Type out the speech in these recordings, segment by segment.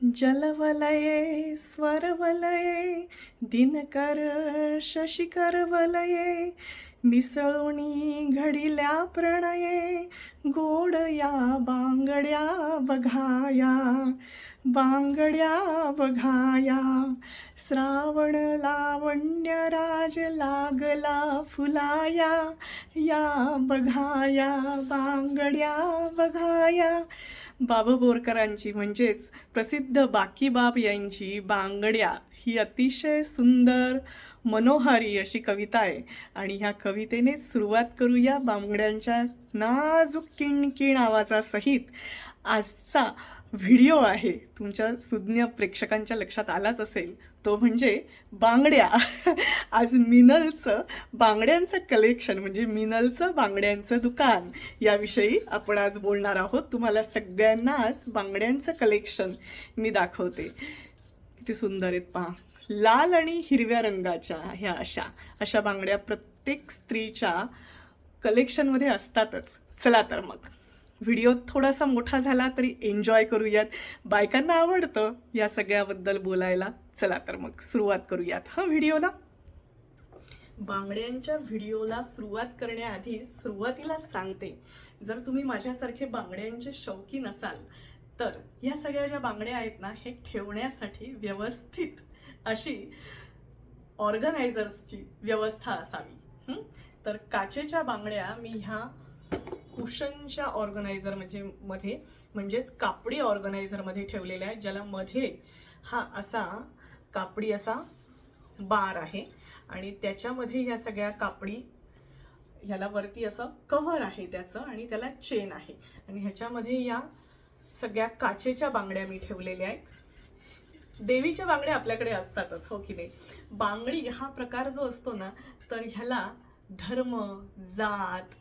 जलवलये स्वरवलये दिनकर शशिकर वलये मिसळुनी घडिल्या प्रणये गोड या बांगड्या बघाया बांगड्या बघाया श्रावण लावण्य राज लागला फुलाया या बघाया बांगड्या बघाया. बाबा बोरकरांची म्हणजेच प्रसिद्ध बाकीबाब यांची बांगड्या ही अतिशय सुंदर मनोहारी अशी कविता आहे आणि ह्या कवितेने सुरुवात करूया बांगड्यांच्या नाजूक किणकिण आवाजासहित. आजचा व्हिडिओ आहे तुमच्या सुज्ञ प्रेक्षकांच्या लक्षात आलाच असेल, तो म्हणजे बांगड्या. आज मिनलचं बांगड्यांचं कलेक्शन म्हणजे मिनलचं बांगड्यांचं दुकान याविषयी आपण आज बोलणार आहोत. तुम्हाला सगळ्यांनाच बांगड्यांचं कलेक्शन मी दाखवते. किती सुंदर आहेत पहा. लाल आणि हिरव्या रंगाच्या ह्या अशा बांगड्या प्रत्येक स्त्रीच्या कलेक्शनमध्ये असतातच. चला तर मग व्हिडिओ थोडासा मोठा झाला तरी एन्जॉय करूयात. बायकांना आवडतं या सगळ्याबद्दल बोलायला. चला तर मग सुरुवात करूयात हा व्हिडिओला. बांगड्यांच्या व्हिडिओला सुरुवात करण्याआधी सुरुवातीला सांगते, जर तुम्ही माझ्यासारखे बांगड्यांचे शौकीन असाल तर या सगळ्या ज्या बांगड्या आहेत ना, हे ठेवण्यासाठी व्यवस्थित अशी ऑर्गनायझर्सची व्यवस्था असावी. तर काचेच्या बांगड्या मी ह्या कुशनच्या ऑर्गनायझर म्हणजेच कापडी ऑर्गनायझरमध्ये ठेवलेल्या आहेत, ज्याला मध्ये हा असा कापडी असा बार आहे आणि त्याच्यामध्ये ह्या सगळ्या कापडी, ह्याला वरती असं कव्हर आहे त्याचं आणि त्याला चेन आहे आणि ह्याच्यामध्ये या सगळ्या काचेच्या बांगड्या मी ठेवलेल्या आहेत. देवीच्या बांगड्या आपल्याकडे असतातच, हो की नाही. बांगडी हा प्रकार जो असतो ना, तर ह्याला धर्म, जात,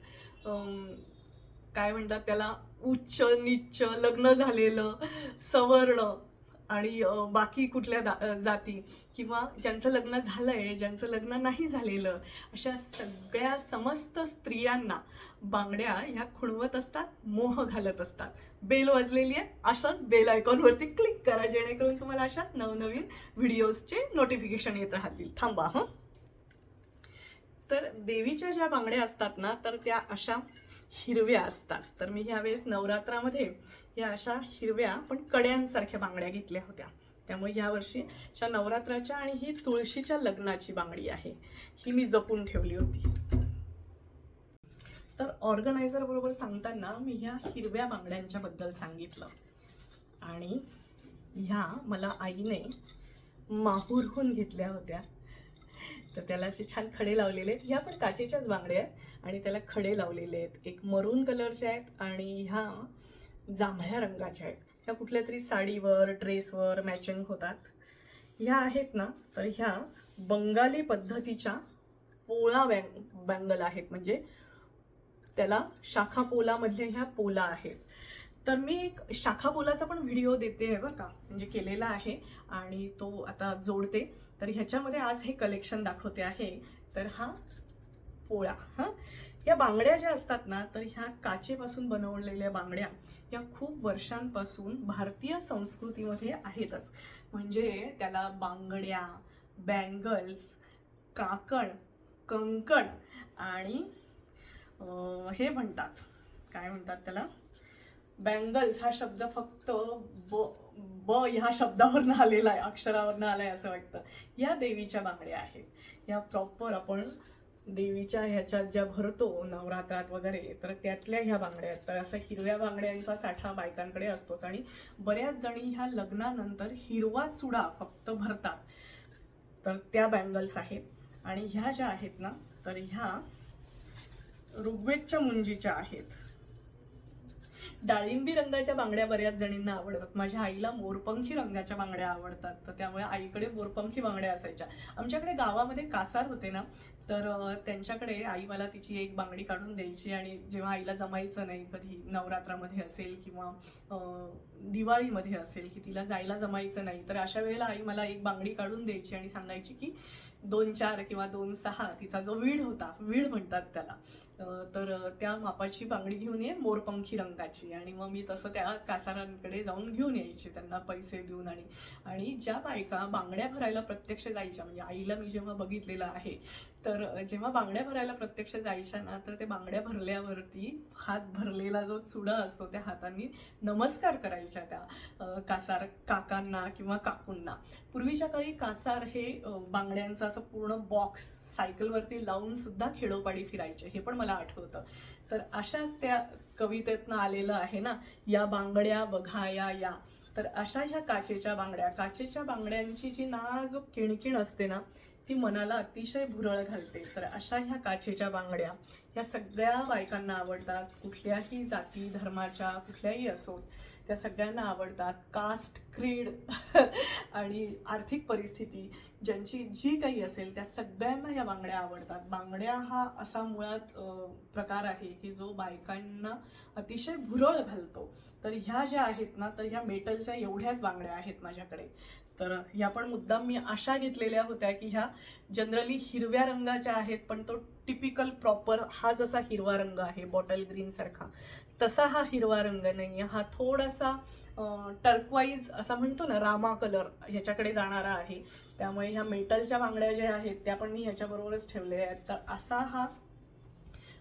काय म्हणतात त्याला, उच्च नीच, लग्न झालेलं, सवर्ण आणि बाकी कुठल्या जाती किंवा ज्यांचं लग्न झालंय, ज्यांचं लग्न नाही झालेलं, अशा सगळ्या समस्त स्त्रियांना बांगड्या ह्या खुणवत असतात, मोह घालत असतात. बेल वाजलेली आहे, अशाच बेल आयकॉनवरती क्लिक करा जेणेकरून तुम्हाला अशाच नवनवीन व्हिडिओजचे नोटिफिकेशन येत राहतील. थांबा हं. तर देवीच्या ज्या बांगड्या असतात ना, तर त्या अशा हिरव्या असतात. तर मी ह्यावेळेस नवरात्रामध्ये या अशा हिरव्या पण कड्यांसारख्या बांगड्या घेतल्या होत्या. त्यामुळे यावर्षी अशा नवरात्राच्या आणि ही तुळशीच्या लग्नाची बांगडी आहे, ही मी जपून ठेवली होती. तर ऑर्गनायझर बरोबर सांगताना मी ह्या हिरव्या बांगड्यांच्या बद्दल सांगितलं आणि ह्या मला आईने माहूरहून घेतल्या होत्या. तर त्याला असे छान खडे लावलेले आहेत. ह्या पण काचेच्याच बांगड्या आहेत आणि त्याला खडे लावलेले आहेत. एक मरून कलरच्या आहेत आणि ह्या जांभळ्या रंगाच्या आहेत. ह्या कुठल्या तरी साडीवर, ड्रेसवर मॅचिंग होतात. ह्या आहेत ना, तर ह्या बंगाली पद्धतीच्या पोळा बँगल आहेत, म्हणजे त्याला शाखा पोलामध्ये ह्या पोला आहेत. तर मी एक शाखा पोलाचा पण व्हिडिओ देते आहे बरं का, म्हणजे केलेला आहे आणि तो आता जोडते. तर ह्याच्यामध्ये आज हे कलेक्शन दाखवते आहे. तर हा पोळा, या बांगड्या ज्या असतात ना, तर ह्या काचेपासून बनवलेल्या बांगड्या या खूप वर्षांपासून भारतीय संस्कृतीमध्ये आहेतच. म्हणजे त्याला बांगड्या, बँगल्स, काकण, कंकण आणि हे म्हणतात, काय म्हणतात त्याला, बँगल्स हा शब्द फक्त ब ह्या शब्दावरनं आलेला आहे, अक्षरावरनं आलाय असं वाटतं. या देवीच्या बांगड्या आहेत. या प्रॉपर आपण देवीच्या ह्याच्यात ज्या भरतो नवरात्रात वगैरे, तर त्यातल्या ह्या बांगड्या आहेत. तर असा हिरव्या बांगड्यांचा साठा बायकांकडे असतोच आणि बऱ्याच जणी ह्या लग्नानंतर हिरवा चुडा फक्त भरतात. तर त्या बँगल्स आहेत आणि ह्या ज्या आहेत ना, तर ह्या ऋग्वेदच्या मुंजीच्या आहेत. डाळिंबी रंगाच्या बांगड्या बऱ्याच जणींना आवडतात. माझ्या आईला मोरपंखी रंगाच्या बांगड्या आवडतात, तर त्यामुळे आईकडे मोरपंखी बांगड्या असायच्या. आमच्याकडे गावामध्ये कासार होते ना, तर त्यांच्याकडे आई मला तिची एक बांगडी काढून द्यायची आणि जेव्हा आईला जमायचं नाही, कधी नवरात्रामध्ये असेल किंवा दिवाळीमध्ये असेल की तिला जायला जमायचं नाही, तर अशा वेळेला आई मला एक बांगडी काढून द्यायची आणि सांगायची की 2-4 किंवा 2-6 तिचा जो वीड होता, वीड म्हणतात त्याला, तर त्या मापाची बांगडी घेऊन ये, मोरपंखी रंगाची. आणि मग मी तसं त्या कासारांकडे जाऊन घेऊन यायचे, त्यांना पैसे देऊन. आणि ज्या बायका बांगड्या भरायला प्रत्यक्ष जायच्या, म्हणजे आईला मी जेव्हा बघितलेलं आहे, तर जेव्हा बांगड्या भरायला प्रत्यक्ष जायच्या ना, तर ते बांगड्या भरल्यावरती हात भरलेला जो चुडा असतो त्या हातांनी नमस्कार करायच्या त्या कासार काकांना किंवा काकूंना. पूर्वीच्या काळी कासार हे बांगड्यांचं असं पूर्ण बॉक्स सायकलवरती लावून सुद्धा खेडोपाडी फिरायचे, हे पण मला आठवतं. तर अशाच त्या कवितेतनं आलेलं आहे ना, या बांगड्या बघा या. तर अशा ह्या काचेच्या बांगड्यांची जी नाजूक किणकिण असते ना, ती मनाला अतिशय भुरळ घालते. तर अशा ह्या काचेच्या बांगड्या ह्या सगळ्या बायकांना आवडतात, कुठल्याही जाती धर्माच्या कुठल्याही असोत, त्या सगळ्यांना आवडतात. कास्ट, क्रीड आणि आर्थिक परिस्थिती ज्यांची जी काही असेल त्या सगळ्यांना या बांगड्या आवडतात. बांगड्या हा असा मुळात प्रकार आहे की जो बायकांना अतिशय भुरळ घालतो. तर ह्या ज्या आहेत ना, तर ह्या मेटलच्या एवढ्याच बांगड्या आहेत माझ्याकडे. तर ह्या पण मुद्दाम मी अशा घेतलेल्या होत्या की ह्या जनरली हिरव्या रंगाच्या आहेत, पण तो टिपिकल प्रॉपर हा जसा हिरवा रंग आहे बॉटल ग्रीन सारखा, तसा हा हिरवा रंग नाहीये. हा थोडासा टर्कवाईज असा म्हणतो ना, रामा कलर ह्याच्याकडे जाणारा आहे. त्यामुळे ह्या मेटलच्या बांगड्या ज्या आहेत त्या पण मी ह्याच्याबरोबरच ठेवलेल्या आहेत. तर असा हा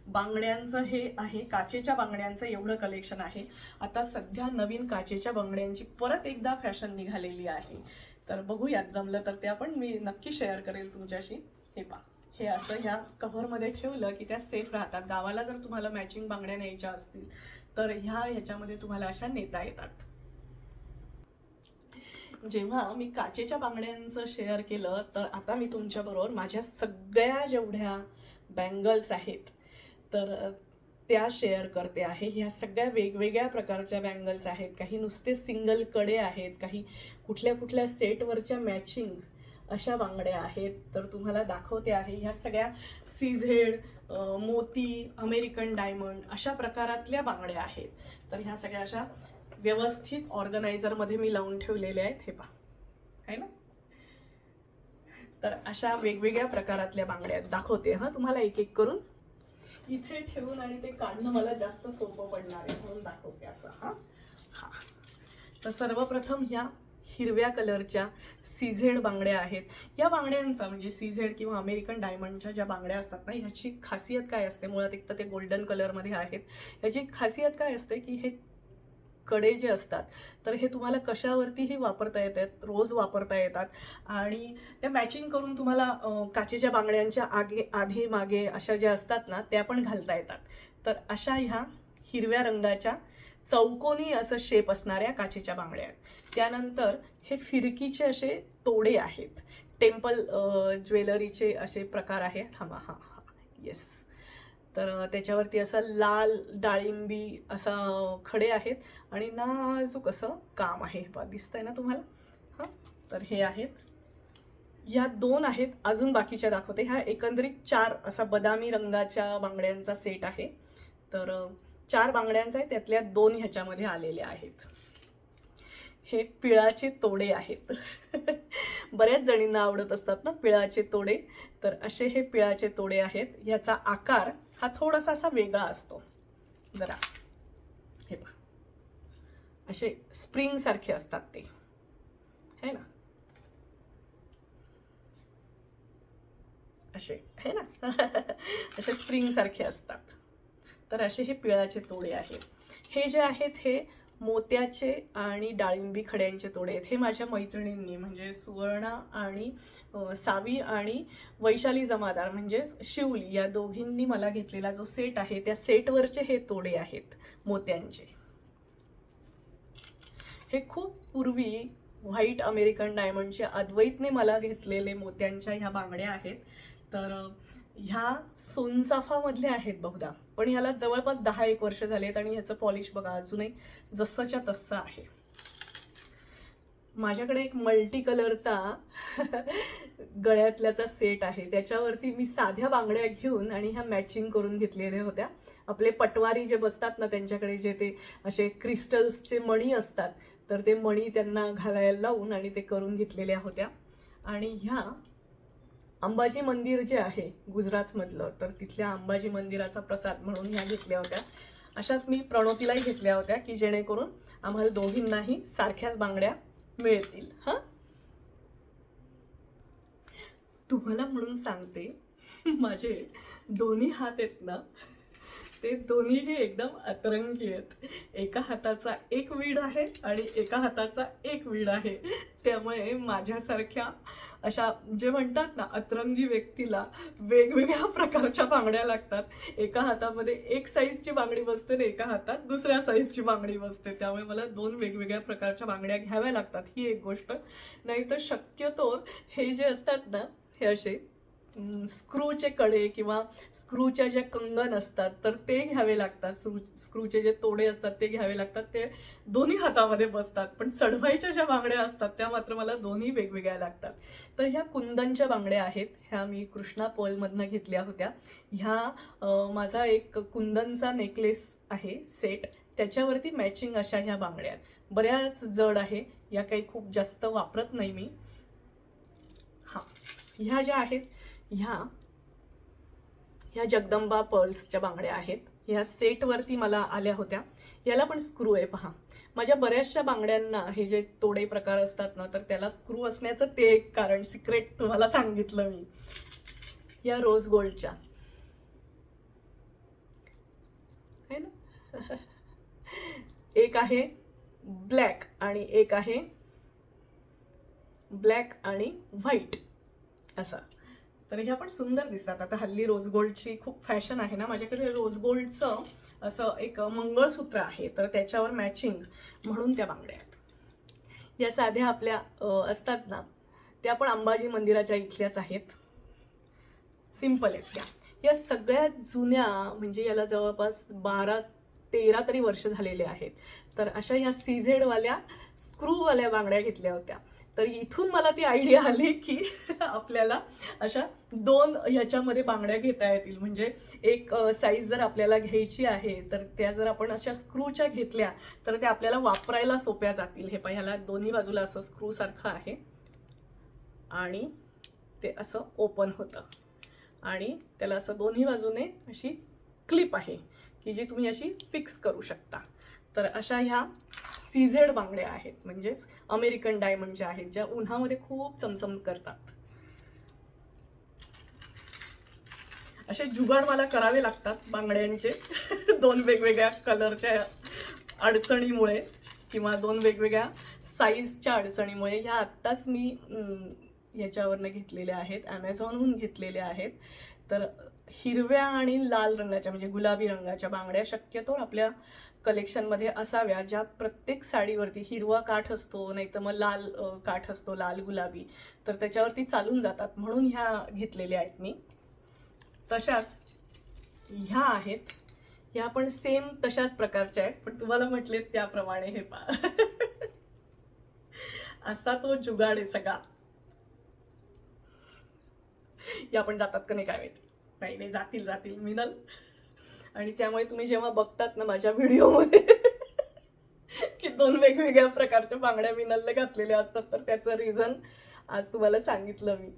बांगड्यांचं हे आहे, काचेच्या बांगड्यांचं एवढं कलेक्शन आहे. आता सध्या नवीन काचेच्या बांगड्यांची परत एकदा फॅशन निघालेली आहे. तर बघूयात, जमलं तर ते आपण मी नक्की शेअर करेल तुमच्याशी. हे पहा, हे असं ह्या कव्हरमध्ये ठेवलं की त्या सेफ राहतात. गावाला जर तुम्हाला मॅचिंग बांगड्या न्यायच्या असतील तर ह्याच्यामध्ये तुम्हाला अशा नेता येतात. जेव्हा मी काचेच्या बांगड्यांचं शेअर केलं, तर आता मी तुमच्याबरोबर माझ्या सगळ्या जेवढ्या बँगल्स आहेत तर त्या शेअर करते आहे. ह्या सगळ्या वेगवेगळ्या प्रकारच्या बँगल्स आहेत. काही नुसते सिंगल कडे आहेत, काही कुठल्या सेटवरच्या मॅचिंग अशा बांगड्या आहेत. तर तुम्हाला दाखवते आहे. ह्या सगळ्या सीझेड, मोती, अमेरिकन डायमंड अशा प्रकारातल्या बांगड्या आहेत. तर ह्या सगळ्या अशा व्यवस्थित ऑर्गनायझरमध्ये मी लावून ठेवलेल्या आहेत. हे पहा, आहे ना. तर अशा वेगवेगळ्या प्रकारातल्या बांगड्या दाखवते हा तुम्हाला एक एक करून. इथे ठेवून आणि ते काढणं मला जास्त सोपं पडणार आहे म्हणून दाखवते असं. हा, तर सर्वप्रथम ह्या हिरव्या कलरच्या सीझेड बांगड्या आहेत. या बांगड्यांचा म्हणजे सीझेड किंवा अमेरिकन डायमंडच्या ज्या बांगड्या असतात ना, ह्याची खासियत काय असते, मुळात एक तर ते गोल्डन कलरमध्ये आहेत. ह्याची खासियत काय असते की हे कडे जे असतात तर हे तुम्हाला कशावरतीही वापरता येतात, रोज वापरता येतात. आणि त्या मॅचिंग करून तुम्हाला काचेच्या बांगड्यांच्या आधी मागे अशा ज्या असतात ना त्या पण घालता येतात. तर अशा ह्या हिरव्या रंगाच्या चौकोनी असं शेप असणाऱ्या काचेच्या बांगड्या आहेत. त्यानंतर हे फिरकीचे असे तोडे आहेत, टेम्पल ज्वेलरीचे असे प्रकार आहेत. थांबा, येस. तर त्याच्यावरती असं लाल डाळिंबी असा खडे आहेत आणि नाजूक असं काम आहे. दिसतंय ना तुम्हाला. हां, तर हे आहेत. ह्या 2 आहेत, अजून बाकीच्या दाखवते. ह्या एकंदरीत 4 असा बदामी रंगाच्या बांगड्यांचा सेट आहे. तर 4 बांगड्यांचा आहे, त्यातल्या 2 ह्याच्यामध्ये आलेल्या आहेत. हे पिळाचे तोडे आहेत. बऱ्याच जणींना आवडत असतात ना पिळाचे तोडे. तर असे हे पिळाचे तोडे आहेत. याचा आकार हा थोडासा असा वेगळा असतो जरा. हे पहा, असे स्प्रिंग सारखे असतात ते, है ना, असे, है ना. असे स्प्रिंग सारखे असतात. तर असे हे पिळाचे तोडे आहेत. हे जे आहेत हे मोत्याचे आणि डाळिंबी खड्यांचे तोडे आहेत. हे माझ्या मैत्रिणींनी म्हणजे सुवर्णा आणि सावी आणि वैशाली जमादार म्हणजेच शिवली या दोघींनी मला घेतलेला जो सेट आहे त्या सेटवरचे हे तोडे आहेत मोत्यांचे. हे खूप पूर्वी व्हाईट अमेरिकन डायमंडचे अद्वैतने मला घेतलेले मोत्यांच्या ह्या बांगड्या आहेत. तर ह्या सोनचाफामधल्या आहेत बहुधा, पण ह्याला जवळपास 10-1 वर्ष झालेत आणि ह्याचं पॉलिश बघा अजूनही जसंच्या तसं आहे. माझ्याकडे एक मल्टी कलरचा गळ्यातल्याचा सेट आहे. त्याच्यावरती मी साध्या बांगड्या घेऊन आणि ह्या मॅचिंग करून घेतलेल्या होत्या. आपले पटवारी जे बसतात ना त्यांच्याकडे जे ते असे क्रिस्टल्सचे मणी असतात, तर ते मणी त्यांना घालायला लावून आणि ते करून घेतलेल्या होत्या. आणि ह्या अंबाजी मंदिर जे आहे गुजरातमधलं, तर तिथल्या अंबाजी मंदिराचा प्रसाद म्हणून ह्या घेतल्या होत्या. अशाच मी प्रणोतीलाही घेतल्या होत्या की जेणेकरून आम्हाला दोघींनाही सारख्याच बांगड्या मिळतील. हां, तुम्हाला म्हणून सांगते, माझे दोन्ही हात आहेत ना, ते दोन्हीही एकदम अतरंगी आहेत. एका हाताचा एक वीड आहे आणि एका हाताचा एक वीड आहे. त्यामुळे माझ्यासारख्या अशा जे म्हणतात ना अतरंगी व्यक्तीला वेगवेगळ्या प्रकारच्या बांगड्या लागतात. एका हातामध्ये एक साईजची बांगडी बसते आणि एका हातात दुसऱ्या साईजची बांगडी बसते. त्यामुळे मला दोन वेगवेगळ्या प्रकारच्या बांगड्या घ्याव्या लागतात, ही एक गोष्ट. नाही तर शक्यतो हे जे असतात ना, हे असे स्क्रूचे कडे किंवा स्क्रूच्या ज्या कंगन असतात तर ते घ्यावे लागतात. स्क्रूचे जे तोडे असतात ते घ्यावे लागतात. ते दोन्ही हातामध्ये बसतात. पण चढवायच्या ज्या बांगड्या असतात त्या मात्र मला दोन्ही वेगवेगळ्या लागतात. तर ह्या कुंदनच्या बांगड्या आहेत. ह्या मी कृष्णा पर्लमधनं घेतल्या होत्या. ह्या माझा एक कुंदनचा नेकलेस आहे सेट, त्याच्यावरती मॅचिंग अशा ह्या बांगड्या आहेत. बऱ्याच जड आहे, या काही खूप जास्त वापरत नाही मी. हां, ह्या ज्या आहेत ह्या जगदंबा पर्ल्सच्या बांगड्या आहेत. ह्या सेटवरती मला आल्या होत्या. याला पण स्क्रू आहे पहा. माझ्या बऱ्याचशा बांगड्यांना हे जे तोडे प्रकार असतात ना, तर त्याला स्क्रू असण्याचं ते एक कारण, सिक्रेट तुम्हाला सांगितलं मी. या रोज गोल्डच्या आहे ना, एक आहे ब्लॅक आणि एक आहे ब्लॅक आणि व्हाईट असा. तर ह्या पण सुंदर दिसतात. आता हल्ली रोज गोल्डची खूप फॅशन आहे ना. माझ्याकडे रोज गोल्डचं असं एक मंगळसूत्र आहे, तर त्याच्यावर मॅचिंग म्हणून त्या बांगड्या आहेत. या साध्या आपल्या असतात ना, त्या पण अंबाजी मंदिराच्या इथल्याच आहेत. सिंपल आहेत त्या. या सगळ्यात जुन्या, म्हणजे याला जवळपास 12-13 तरी वर्ष झालेले आहेत. तर अशा ह्या सीझेडवाल्या स्क्रूवाल्या बांगड्या घेतल्या होत्या. तर इथून मला ती आयडिया आली की आपल्याला अशा दोन ह्याच्यामध्ये बांगड्या घेता येतील. म्हणजे एक साईज जर आपल्याला घ्यायची आहे तर त्या जर आपण अशा स्क्रूच्या घेतल्या तर त्या आपल्याला वापरायला सोप्या जातील. हे पण ह्याला दोन्ही बाजूला असं स्क्रू सारखं आहे आणि ते असं ओपन होतं आणि त्याला असं दोन्ही बाजूने अशी क्लिप आहे की जी तुम्ही अशी फिक्स करू शकता. तर अशा ह्या सीझेड बांगड्या आहेत, म्हणजेच अमेरिकन डायमंडच्या आहेत, ज्या उन्हामध्ये खूप चमचम करतात. असे जुगाड मला करावे लागतात बांगड्यांचे दोन वेगवेगळ्या कलरच्या अडचणीमुळे किंवा दोन वेगवेगळ्या साईजच्या अडचणीमुळे. ह्या आत्ताच मी ह्याच्यावरनं घेतलेल्या आहेत, ॲमेझॉनहून घेतलेल्या आहेत. तर हिरव्या आणि लाल रंगाच्या, म्हणजे गुलाबी रंगाच्या बांगड्या शक्यतो आपल्या कलेक्शनमध्ये असाव्या, ज्या प्रत्येक साडीवरती हिरवा काठ असतो, नाही तर मग लाल काठ असतो, लाल गुलाबी, तर त्याच्यावरती चालून जातात. म्हणून ह्या घेतलेल्या आहेत मी. तशाच ह्या आहेत, ह्या पण सेम तशाच प्रकारच्या आहेत, पण तुम्हाला म्हटले त्याप्रमाणे हे पहा असा तो जुगाड आहे सगळा. या पण जातात का नाही काय माहिती. नाही जातील मिनल. आणि त्यामुळे तुम्ही जेव्हा बघतात ना माझ्या व्हिडिओमध्ये की दोन वेगवेगळ्या प्रकारच्या बांगड्या मिनलने घातलेल्या असतात, तर त्याचं रिझन आज तुम्हाला सांगितलं मी.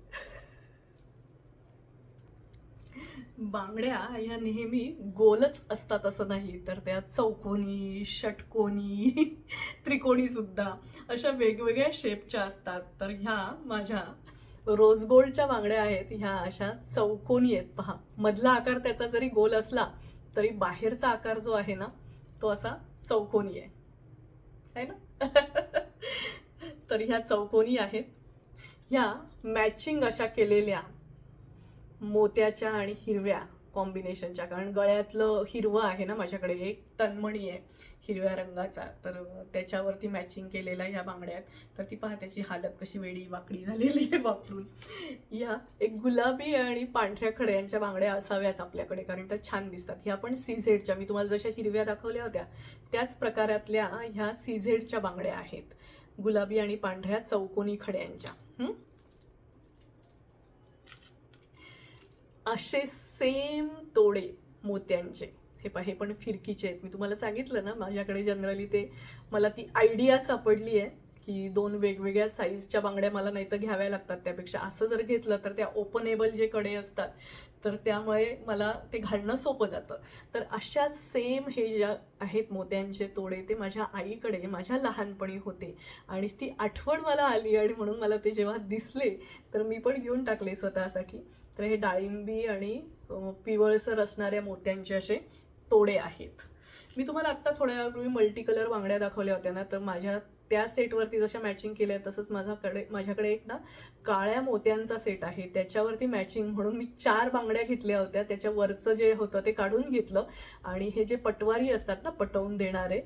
बांगड्या ह्या नेहमी गोलच असतात असं नाही, तर त्या चौकोनी, षटकोनी, त्रिकोणी सुद्धा अशा वेगवेगळ्या शेपच्या असतात. तर ह्या माझ्या रोज गोल्डच्या बांगड्या आहेत. ह्या अशा चौकोनी आहेत पहा. मधला आकार त्याचा जरी गोल असला तरी बाहेरचा आकार जो आहे ना तो असा चौकोनी आहे ना तर ह्या चौकोनी आहेत. ह्या मॅचिंग अशा केलेल्या मोत्याच्या आणि हिरव्या कॉम्बिनेशनच्या, कारण गळ्यातलं हिरवं आहे ना माझ्याकडे, एक तन्मणी आहे हिरव्या रंगाचा, तर त्याच्यावरती मॅचिंग केलेल्या ह्या बांगड्या आहेत. तर ती पहा त्याची हालत कशी वेडी वाकडी झालेली आहे वापरून. ह्या एक गुलाबी आणि पांढऱ्या खड्यांच्या बांगड्या असाव्याच आपल्याकडे, कारण त्या छान दिसतात. ह्या पण सीझेडच्या, मी तुम्हाला जशा हिरव्या दाखवल्या होत्या त्याच प्रकारातल्या ह्या सीझेडच्या बांगड्या आहेत, गुलाबी आणि पांढऱ्या चौकोनी खड्यांच्या. असे सेम तोडे मोत्यांचे, हे पहा हे पण फिरकीचे आहेत. मी तुम्हाला सांगितलं ना माझ्याकडे जनरली ते, मला ती आयडिया सापडली आहे की 2 वेगवेगळ्या साईजच्या बांगड्या मला नाही तर घ्याव्या लागतात. त्यापेक्षा असं जर घेतलं तर त्या ओपनेबल जे कडे असतात तर त्यामुळे मला ते घालणं सोपं जातं. तर अशा सेम हे ज्या आहेत मोत्यांचे तोडे ते माझ्या आईकडे माझ्या लहानपणी होते आणि ती आठवण मला आली आणि म्हणून मला ते जेव्हा दिसले तर मी पण घेऊन टाकले स्वतःसाठी. तर हे डाळिंबी आणि पिवळसर असणाऱ्या मोत्यांचे असे तोडे आहेत. मी तुम्हाला आत्ता थोड्या वेळापूर्वी मल्टी कलर बांगड्या दाखवल्या होत्या ना, तर माझ्या त्या सेटवरती जशा मॅचिंग केल्या तसंच माझ्याकडे एक ना काळ्या मोत्यांचा सेट आहे. त्याच्यावरती मॅचिंग म्हणून मी 4 बांगड्या घेतल्या होत्या. त्याच्यावरचं जे होतं ते काढून घेतलं आणि हे जे पटवारी असतात ना पटवून देणारे,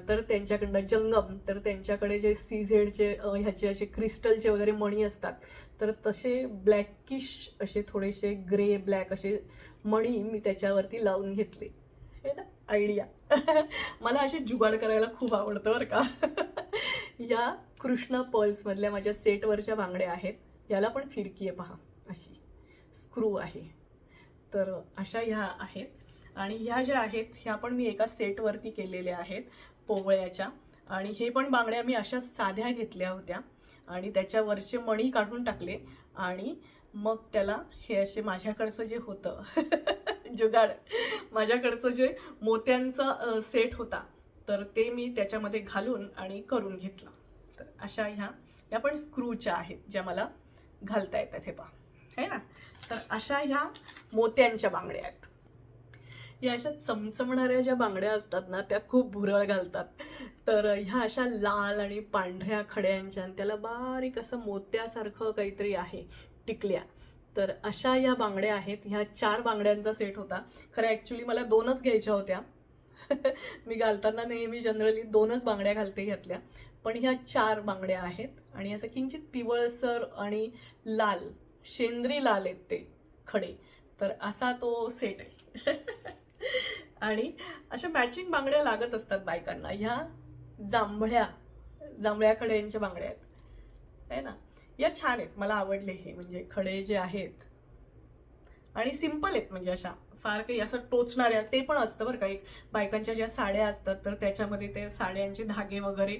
तर त्यांच्याकडनं जंगम, तर त्यांच्याकडे जे CZचे ह्याचे असे क्रिस्टलचे वगैरे मणी असतात, तर तसे ब्लॅकिश असे थोडेसे ग्रे ब्लॅक असे मणी मी त्याच्यावरती लावून घेतले. हे ना आयडिया. मला असे जुगाड करायला खूप आवडतं बरं का. या कृष्णा पर्ल्समधल्या माझ्या सेटवरच्या बांगड्या आहेत. याला पण फिरकी आहे पहा, अशी स्क्रू आहे. तर अशा ह्या आहेत आणि ह्या ज्या आहेत ह्या पण मी एका सेटवरती केलेल्या आहेत पोवळ्याच्या. आणि हे पण बांगड्या मी अशा साध्या घेतल्या होत्या आणि त्याच्यावरचे मणी काढून टाकले आणि मग त्याला हे असे माझ्याकडचं जे होतं जुगाड, माझ्याकडचं जे मोत्यांचा सेट होता तर ते मी त्याच्यामध्ये घालून आणि करून घेतलं. तर अशा ह्या पण स्क्रूच्या आहेत ज्या मला घालता येतात. हे पहा, है ना. तर अशा ह्या मोत्यांच्या बांगड्या आहेत. या अशा चमचमणाऱ्या ज्या बांगड्या असतात ना त्या खूप भुरळ घालतात. तर ह्या अशा लाल आणि पांढऱ्या खड्यांच्या आणि त्याला बारीक असं मोत्यासारखं काहीतरी आहे टिकल्या. तर अशा या बांगड्या आहेत. ह्या 4 बांगड्यांचा सेट होता. खरं ॲक्च्युली मला 2च घ्यायच्या होत्या. मी घालताना नेहमी जनरली 2च बांगड्या घालते ह्यातल्या, पण ह्या 4 बांगड्या आहेत आणि असं किंचित पिवळसर आणि लाल, शेंद्री लाल आहेत ते खडे. तर असा तो सेट आहे. आणि अशा मॅचिंग बांगड्या लागत असतात बायकांना. ह्या जांभळ्या खड्यांच्या बांगड्या आहेत, है ना. या छान आहेत, मला आवडले हे. म्हणजे खडे जे आहेत आणि सिंपल आहेत, म्हणजे अशा फार काही असं टोचणाऱ्या. ते पण असतं बरं का, एक बायकांच्या ज्या साड्या असतात तर त्याच्यामध्ये ते साड्यांचे धागे वगैरे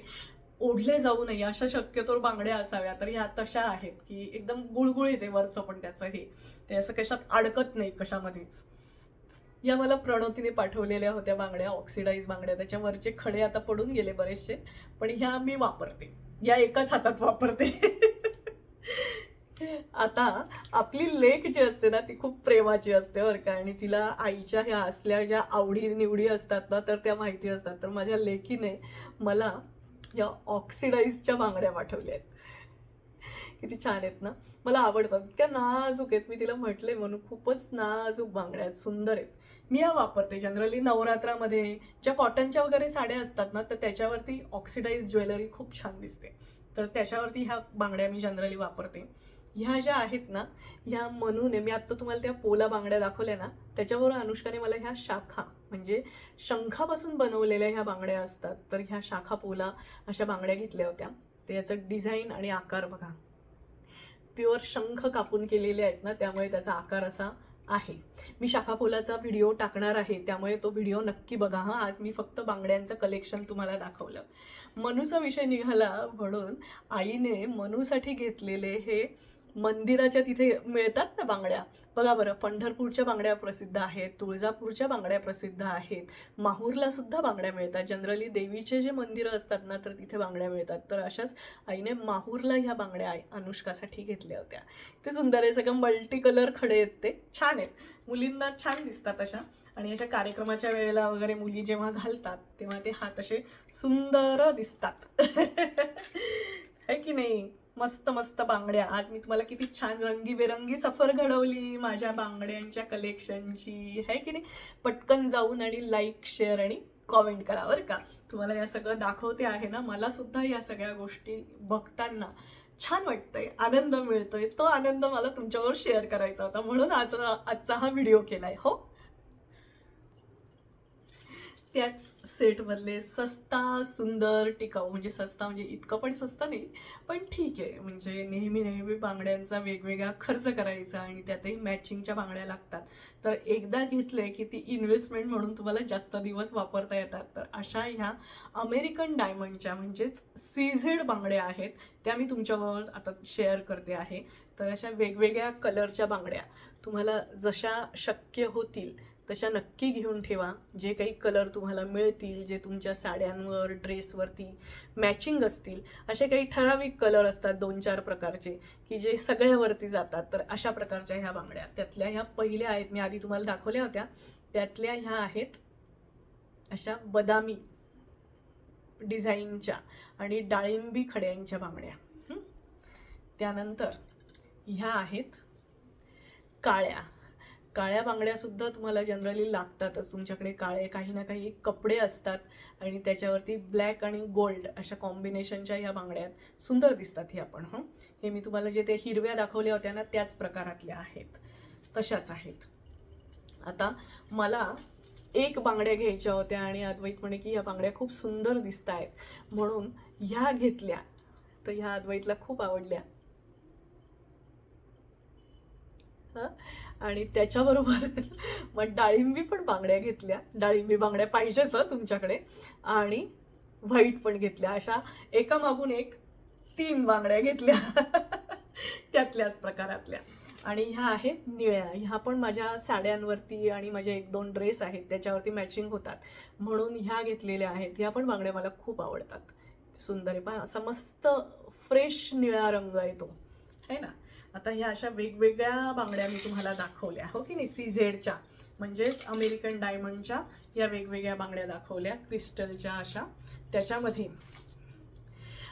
ओढले जाऊ नये अशा शक्यतो बांगड्या असाव्या. तर ह्या तशा आहेत की एकदम गुळगुळीत आहे वरचं पण त्याचं हे, ते असं कशात अडकत नाही कशामध्येच. या मला प्रणोतीने पाठवलेल्या होत्या बांगड्या, ऑक्सिडाईज बांगड्या. त्याच्यावरचे खडे आता पडून गेले बरेचसे, पण ह्या मी वापरते, या एकाच हातात वापरते. आता आपली लेक जी असते ना ती खूप प्रेमाची असते बरं का, आणि तिला आईच्या ह्या असल्या ज्या आवडी निवडी असतात ना तर त्या माहिती असतात. तर माझ्या लेकीने मला या ऑक्सिडाईजच्या बांगड्या पाठवल्या आहेत. किती छान आहेत ना, मला आवडतात. इतक्या नाजूक आहेत. मी तिला म्हटले म्हणून खूपच नाजूक बांगड्या आहेत, सुंदर आहेत. मी या वापरते जनरली नवरात्रामध्ये. ज्या कॉटनच्या वगैरे साड्या असतात ना तर त्याच्यावरती ऑक्सिडाईज ज्वेलरी खूप छान दिसते, तर त्याच्यावरती ह्या बांगड्या मी जनरली वापरते. ह्या ज्या आहेत ना ह्या मनूने, मी आत्ता तुम्हाला त्या पोला बांगड्या दाखवल्या ना त्याच्यावर अनुष्काने मला ह्या शाखा म्हणजे शंखापासून बनवलेल्या ह्या बांगड्या असतात, तर ह्या शाखा पोला अशा बांगड्या घेतल्या होत्या. तर याचं डिझाईन आणि आकार बघा, प्युअर शंख कापून केलेले आहेत ना त्यामुळे त्याचा आकार असा आहे. मी शाखापोलाचा व्हिडिओ टाकणार आहे त्यामुळे तो व्हिडिओ नक्की बघा. हां, आज मी फक्त बांगड्यांचं कलेक्शन तुम्हाला दाखवलं. मनूचा विषय निघाला म्हणून आईने मनूसाठी घेतलेले हे मंदिराच्या तिथे मिळतात ना बांगड्या, बघा बरं. पंढरपूरच्या बांगड्या प्रसिद्ध आहेत, तुळजापूरच्या बांगड्या प्रसिद्ध आहेत, माहूरला सुद्धा बांगड्या मिळतात. जनरली देवीचे जे मंदिरं असतात ना तर तिथे बांगड्या मिळतात. तर अशाच आईने माहूरला ह्या बांगड्या अनुष्कासाठी घेतल्या होत्या. ते सुंदर आहे, सगळं मल्टी कलर खडे आहेत, ते छान आहेत, मुलींना छान दिसतात अशा. आणि अशा कार्यक्रमाच्या वेळेला वगैरे मुली जेव्हा घालतात तेव्हा ते हात असे सुंदर दिसतात. है की नाही. मस्त मस्त बांगड्या. आज मी तुम्हाला किती छान रंगीबेरंगी सफर घडवली माझ्या बांगड्यांच्या कलेक्शनची, है की नाही. पटकन जाऊन आणि लाईक, शेअर आणि कॉमेंट करा बरं का. तुम्हाला या सगळं दाखवते आहे ना, मला सुद्धा या सगळ्या गोष्टी बघताना छान वाटतंय, आनंद मिळतोय. तो आनंद मला तुमच्यावर शेअर करायचा होता म्हणून आजचा हा व्हिडिओ केलाय. हो, त्याच सेटमधले सस्ता सुंदर टिकाऊ, म्हणजे सस्ता म्हणजे इतकं पण स्वस्त नाही, पण ठीक आहे. म्हणजे नेहमी बांगड्यांचा वेगवेगळा खर्च करायचा आणि त्यातही मॅचिंगच्या बांगड्या लागतात, तर एकदा घेतले की ती इन्व्हेस्टमेंट म्हणून तुम्हाला जास्त दिवस वापरता येतात. तर अशा ह्या अमेरिकन डायमंडच्या म्हणजेच CZ बांगड्या आहेत, त्या मी तुमच्याबरोबर आता शेअर करते आहे. तर अशा वेगवेगळ्या कलरच्या बांगड्या तुम्हाला जशा शक्य होतील तशा नक्की घेऊन ठेवा. जे काही कलर तुम्हाला मिळतील, जे तुमच्या साड्यांवर ड्रेसवरती मॅचिंग असतील, असे काही ठराविक कलर असतात 2-4 प्रकारचे की जे सगळ्यावरती जातात. तर अशा प्रकारच्या ह्या बांगड्या, त्यातल्या ह्या पहिल्या आहेत, मी आधी तुम्हाला दाखवल्या होत्या, त्यातल्या ह्या आहेत अशा बदामी डिझाईनच्या आणि डाळिंबी खड्यांच्या बांगड्या. त्यानंतर ह्या आहेत काळ्या काळ्या बांगड्या सुद्धा तुम्हाला जनरली लागतातच. तुमच्याकडे काळे काही ना काही कपडे असतात आणि त्याच्यावरती ब्लॅक आणि गोल्ड अशा कॉम्बिनेशनच्या ह्या बांगड्या आहेत, सुंदर दिसतात ह्या पण. हे मी तुम्हाला जे ते हिरव्या दाखवल्या होत्या ना, त्याच प्रकारातल्या आहेत, तशाच आहेत. आता मला एक बांगड्या घ्यायच्या होत्या आणि अद्वैत म्हणे की ह्या बांगड्या खूप सुंदर दिसत आहेत, म्हणून ह्या घेतल्या. तर ह्या अद्वैतला खूप आवडल्या. आणि त्याच्याबरोबर मग डाळिंबी पण बांगड्या घेतल्या. डाळिंबी बांगड्या पाहिजेच तुमच्याकडे. आणि व्हाईट पण घेतल्या. अशा एका मागून एक 3 बांगड्या घेतल्या त्यातल्याच प्रकारातल्या. आणि ह्या आहेत निळ्या. ह्या पण माझ्या साड्यांवरती आणि माझे 1-2 ड्रेस आहेत त्याच्यावरती मॅचिंग होतात, म्हणून ह्या घेतलेल्या आहेत. ह्या पण बांगड्या मला खूप आवडतात. सुंदर आहे पहा, असा मस्त फ्रेश निळा रंग आहे तो, आहे ना. आता ह्या अशा वेगवेगळ्या बांगड्या मी तुम्हाला दाखवल्या, हो की नाही, CZच्या म्हणजेच अमेरिकन डायमंडच्या या वेगवेगळ्या बांगड्या दाखवल्या, क्रिस्टलच्या अशा. त्याच्यामध्ये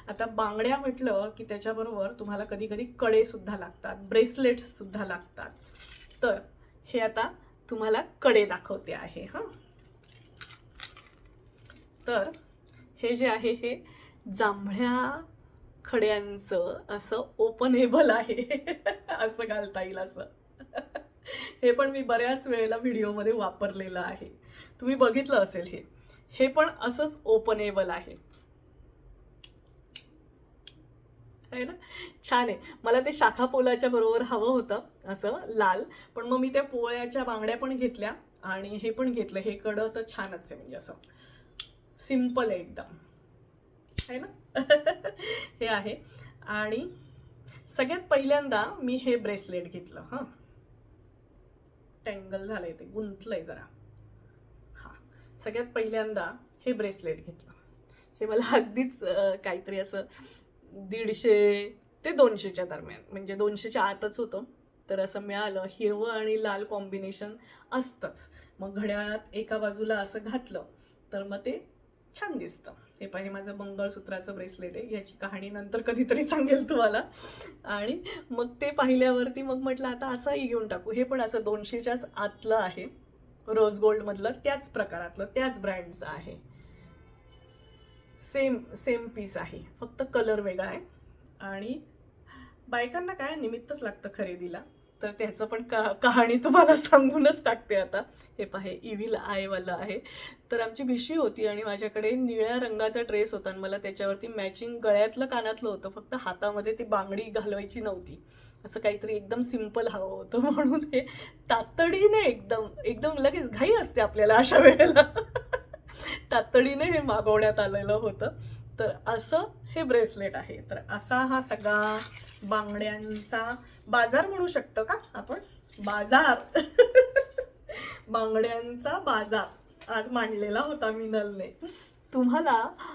आता बांगड्या म्हटलं की त्याच्याबरोबर तुम्हाला कधी कधी कडे सुद्धा लागतात, ब्रेसलेट्स सुद्धा लागतात. तर हे आता तुम्हाला कडे दाखवते आहे. तर हे जे आहे हे जांभळ्या खड्यांचं असं ओपनेबल आहे असं घालता येईल असं. हे पण मी बऱ्याच वेळेला व्हिडिओमध्ये वापरलेलं आहे, तुम्ही बघितलं असेल. हे पण असंच ओपनेबल आहे ना. छान आहे. मला ते शाखा पोलाच्या बरोबर हवं होतं असं लाल, पण मग मी त्या पोळ्याच्या बांगड्या पण घेतल्या आणि हे पण घेतलं. हे कडं तर छानच आहे, म्हणजे असं सिम्पल आहे एकदम, आहे ना. हे आहे. आणि सगळ्यात पहिल्यांदा मी हे ब्रेसलेट घेतलं. टँगल झालंय, ते गुंतलंय जरा. सगळ्यात पहिल्यांदा हे ब्रेसलेट घेतलं. हे मला अगदीच काहीतरी असं 150 ते 200च्या दरम्यान, म्हणजे 200च्या आतच होतं, तर असं मिळालं. हिरवं आणि लाल कॉम्बिनेशन असतंच. मग घड्याळात एका बाजूला असं घातलं तर मग ते छान दिसतं. हे पाहिजे माझं मंगळसूत्राचं ब्रेसलेट आहे, याची कहाणी नंतर कधीतरी सांगेल तुम्हाला. आणि मग ते पाहिल्यावरती मग म्हटलं आता असंही घेऊन टाकू. हे पण असं 200च्याच आतलं आहे, रोज गोल्डमधलं, त्याच प्रकारातलं, त्याच ब्रँडचं आहे. सेम पीस आहे, फक्त कलर वेगळा आहे. आणि बायकांना काय निमित्तच लागतं खरेदीला, तर त्याचं पण कहाणी तुम्हाला सांगूनच टाकते आता. हे पाहे इव्हिल आयवालं आहे. तर आमची भिशी होती आणि माझ्याकडे निळ्या रंगाचा ड्रेस होता आणि मला त्याच्यावरती मॅचिंग गळ्यातलं कानातलं होतं, फक्त हातामध्ये ती बांगडी घालवायची नव्हती. असं काहीतरी एकदम सिम्पल हवं होतं, म्हणून हे तातडीने एकदम लगेच घाई असते आपल्याला अशा वेळेला तातडीने हे मागवण्यात आलेलं होतं. तर असं हे ब्रेसलेट आहे. तर असा हा सगळा बांगड्यांचा बाजार म्हणू शकतो का आपण, बाजार बांगड्यांचा बाजार आज मांडलेला होता मिनलने. तुम्हाला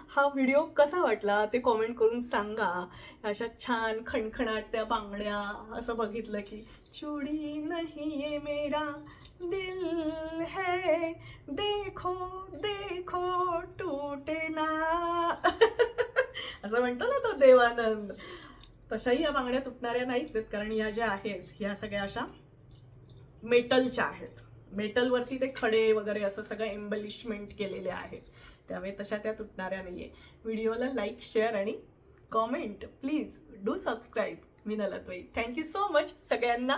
हा व्हिडिओ कसा वाटला ते कॉमेंट करून सांगा. अशा छान खणखणाट त्या बांगड्या, असं बघितलं की चूड़ी नहीं ये मेरा दिल है, देखो देखो टूटे ना असं म्हणतो ना तो देवानंद. तशाही या बांगड्या तुटणाऱ्या नाहीच आहेत, कारण या ज्या आहेत ह्या सगळ्या अशा मेटलच्या आहेत. मेटलवरती ते खडे वगैरे असं सगळं एम्बलिशमेंट केलेले आहेत, त्यामुळे तशा त्या तुटणाऱ्या नाहीये. व्हिडिओला लाईक, शेअर आणि comment please do subscribe. Minal Advait. Thank you so much सगळ्यांना.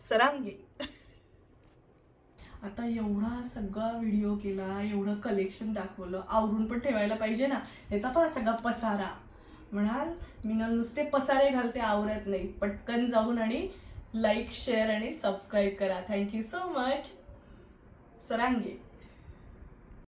सरांगी. आता एवढा सगळा व्हिडिओ केला, एवढं कलेक्शन दाखवलं, आवरून पण ठेवायला पाहिजे ना. हे तर पहा सगळा पसारा. म्हणाल मी नुसते पसारे घालते, आवरत नाही. पटकन जाऊन आणि लाईक, शेअर आणि सबस्क्राईब करा. Thank you so much. सरांगे.